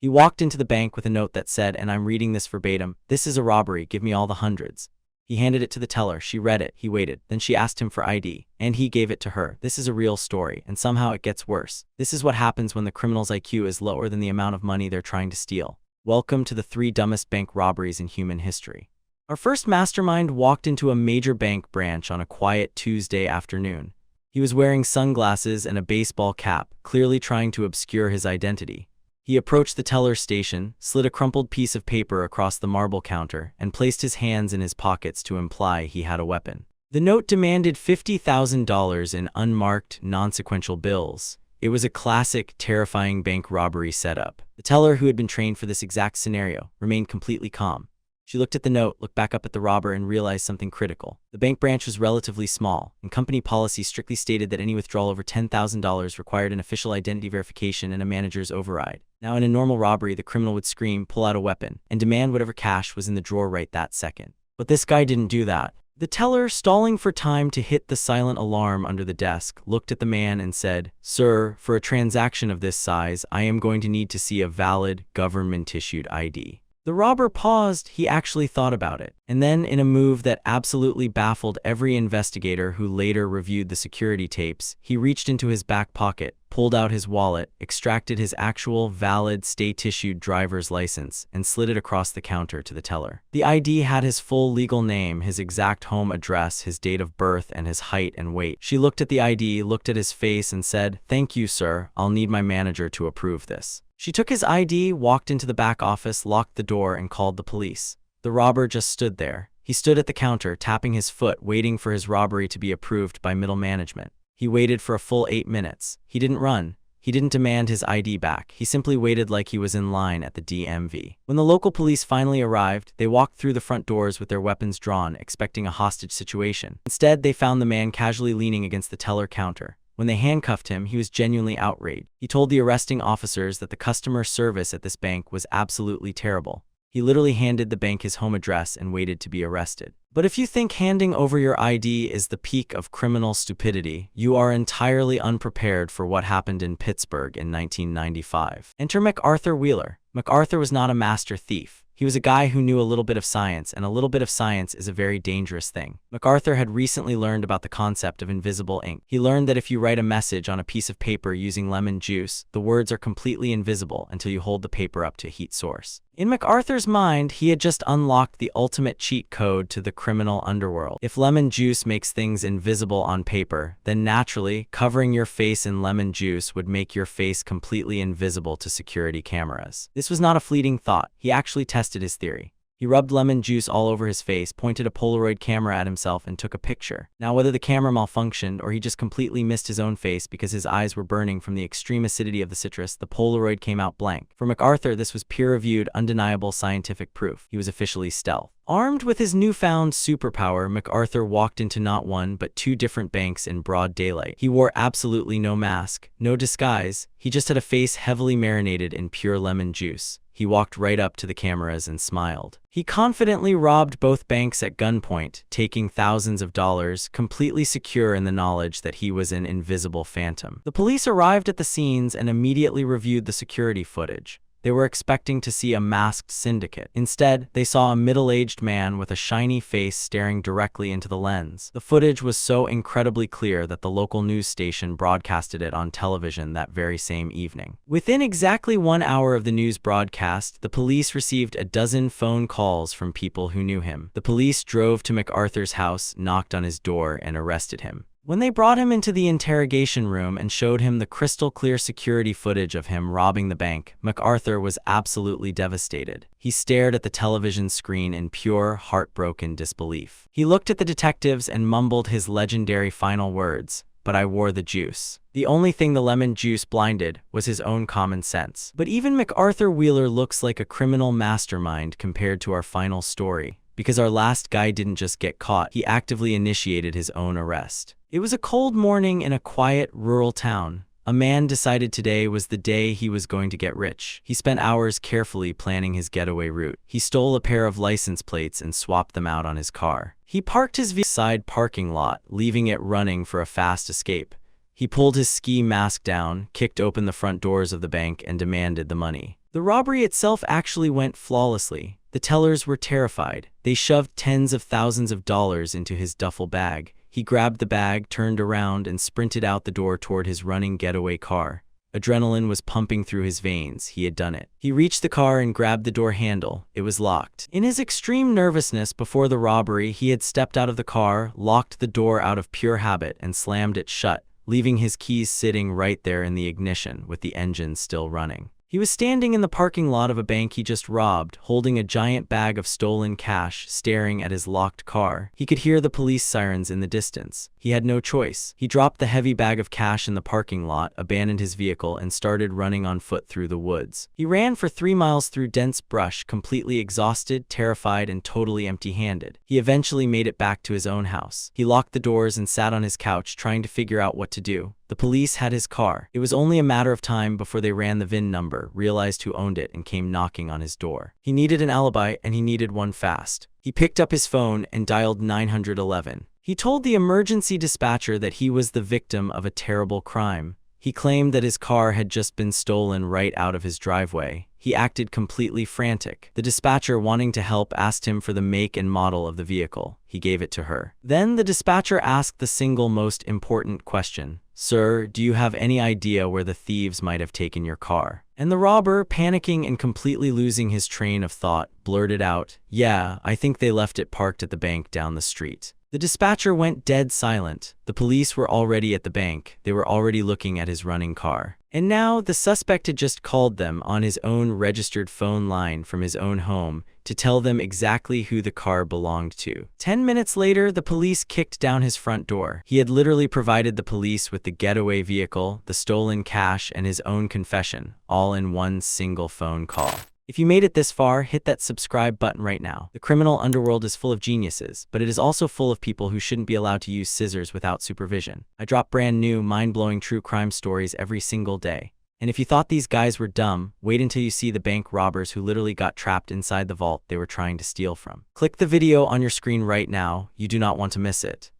He walked into the bank with a note that said, and I'm reading this verbatim, "This is a robbery, give me all the hundreds." He handed it to the teller. She read it. He waited. Then she asked him for ID, and he gave it to her. This is a real story, and somehow it gets worse. This is what happens when the criminal's IQ is lower than the amount of money they're trying to steal. Welcome to the 3 dumbest bank robberies in human history. Our first mastermind walked into a major bank branch on a quiet Tuesday afternoon. He was wearing sunglasses and a baseball cap, clearly trying to obscure his identity. He approached the teller station, slid a crumpled piece of paper across the marble counter, and placed his hands in his pockets to imply he had a weapon. The note demanded $50,000 in unmarked, non-sequential bills. It was a classic, terrifying bank robbery setup. The teller, who had been trained for this exact scenario, remained completely calm. She looked at the note, looked back up at the robber, and realized something critical. The bank branch was relatively small, and company policy strictly stated that any withdrawal over $10,000 required an official identity verification and a manager's override. Now, in a normal robbery, the criminal would scream, pull out a weapon, and demand whatever cash was in the drawer right that second. But this guy didn't do that. The teller, stalling for time to hit the silent alarm under the desk, looked at the man and said, "Sir, for a transaction of this size, I am going to need to see a valid, government-issued ID." The robber paused. He actually thought about it. And then, in a move that absolutely baffled every investigator who later reviewed the security tapes, he reached into his back pocket, pulled out his wallet, extracted his actual, valid, state-issued driver's license, and slid it across the counter to the teller. The ID had his full legal name, his exact home address, his date of birth, and his height and weight. She looked at the ID, looked at his face, and said, "Thank you, sir. I'll need my manager to approve this." She took his ID, walked into the back office, locked the door, and called the police. The robber just stood there. He stood at the counter, tapping his foot, waiting for his robbery to be approved by middle management. He waited for a full 8 minutes. He didn't run. He didn't demand his ID back. He simply waited like he was in line at the DMV. When the local police finally arrived, they walked through the front doors with their weapons drawn, expecting a hostage situation. Instead, they found the man casually leaning against the teller counter. When they handcuffed him, he was genuinely outraged. He told the arresting officers that the customer service at this bank was absolutely terrible. He literally handed the bank his home address and waited to be arrested. But if you think handing over your ID is the peak of criminal stupidity, you are entirely unprepared for what happened in Pittsburgh in 1995. Enter MacArthur Wheeler. MacArthur was not a master thief. He was a guy who knew a little bit of science, and a little bit of science is a very dangerous thing. MacArthur had recently learned about the concept of invisible ink. He learned that if you write a message on a piece of paper using lemon juice, the words are completely invisible until you hold the paper up to a heat source. In MacArthur's mind, he had just unlocked the ultimate cheat code to the criminal underworld. If lemon juice makes things invisible on paper, then naturally, covering your face in lemon juice would make your face completely invisible to security cameras. This was not a fleeting thought. He actually tested his theory. He rubbed lemon juice all over his face, pointed a Polaroid camera at himself, and took a picture. Now, whether the camera malfunctioned or he just completely missed his own face because his eyes were burning from the extreme acidity of the citrus, the Polaroid came out blank. For MacArthur, this was peer-reviewed, undeniable scientific proof. He was officially stealth. Armed with his newfound superpower, MacArthur walked into not one but 2 different banks in broad daylight. He wore absolutely no mask, no disguise. He just had a face heavily marinated in pure lemon juice. He walked right up to the cameras and smiled. He confidently robbed both banks at gunpoint, taking thousands of dollars, completely secure in the knowledge that he was an invisible phantom. The police arrived at the scenes and immediately reviewed the security footage. They were expecting to see a masked syndicate. Instead, they saw a middle-aged man with a shiny face staring directly into the lens. The footage was so incredibly clear that the local news station broadcasted it on television that very same evening. Within exactly 1 hour of the news broadcast, the police received a dozen phone calls from people who knew him. The police drove to MacArthur's house, knocked on his door, and arrested him. When they brought him into the interrogation room and showed him the crystal-clear security footage of him robbing the bank, MacArthur was absolutely devastated. He stared at the television screen in pure, heartbroken disbelief. He looked at the detectives and mumbled his legendary final words, "But I wore the juice." The only thing the lemon juice blinded was his own common sense. But even MacArthur Wheeler looks like a criminal mastermind compared to our final story. Because our last guy didn't just get caught, he actively initiated his own arrest. It was a cold morning in a quiet, rural town. A man decided today was the day he was going to get rich. He spent hours carefully planning his getaway route. He stole a pair of license plates and swapped them out on his car. He parked his vehicle side parking lot, leaving it running for a fast escape. He pulled his ski mask down, kicked open the front doors of the bank, and demanded the money. The robbery itself actually went flawlessly. The tellers were terrified. They shoved tens of thousands of dollars into his duffel bag. He grabbed the bag, turned around, and sprinted out the door toward his running getaway car. Adrenaline was pumping through his veins. He had done it. He reached the car and grabbed the door handle. It was locked. In his extreme nervousness before the robbery, he had stepped out of the car, locked the door out of pure habit, and slammed it shut, leaving his keys sitting right there in the ignition with the engine still running. He was standing in the parking lot of a bank he just robbed, holding a giant bag of stolen cash, staring at his locked car. He could hear the police sirens in the distance. He had no choice. He dropped the heavy bag of cash in the parking lot, abandoned his vehicle, and started running on foot through the woods. He ran for 3 miles through dense brush, completely exhausted, terrified, and totally empty-handed. He eventually made it back to his own house. He locked the doors and sat on his couch, trying to figure out what to do. The police had his car. It was only a matter of time before they ran the VIN number, realized who owned it, and came knocking on his door. He needed an alibi, and he needed one fast. He picked up his phone and dialed 911. He told the emergency dispatcher that he was the victim of a terrible crime. He claimed that his car had just been stolen right out of his driveway. He acted completely frantic. The dispatcher, wanting to help, asked him for the make and model of the vehicle. He gave it to her. Then the dispatcher asked the single most important question. "Sir, do you have any idea where the thieves might have taken your car?" And the robber, panicking and completely losing his train of thought, blurted out, "Yeah, I think they left it parked at the bank down the street." The dispatcher went dead silent. The police were already at the bank. They were already looking at his running car. And now the suspect had just called them on his own registered phone line from his own home to tell them exactly who the car belonged to. 10 minutes later, the police kicked down his front door. He had literally provided the police with the getaway vehicle, the stolen cash, and his own confession, all in one single phone call. If you made it this far, hit that subscribe button right now. The criminal underworld is full of geniuses, but it is also full of people who shouldn't be allowed to use scissors without supervision. I drop brand new, mind-blowing true crime stories every single day. And if you thought these guys were dumb, wait until you see the bank robbers who literally got trapped inside the vault they were trying to steal from. Click the video on your screen right now. You do not want to miss it.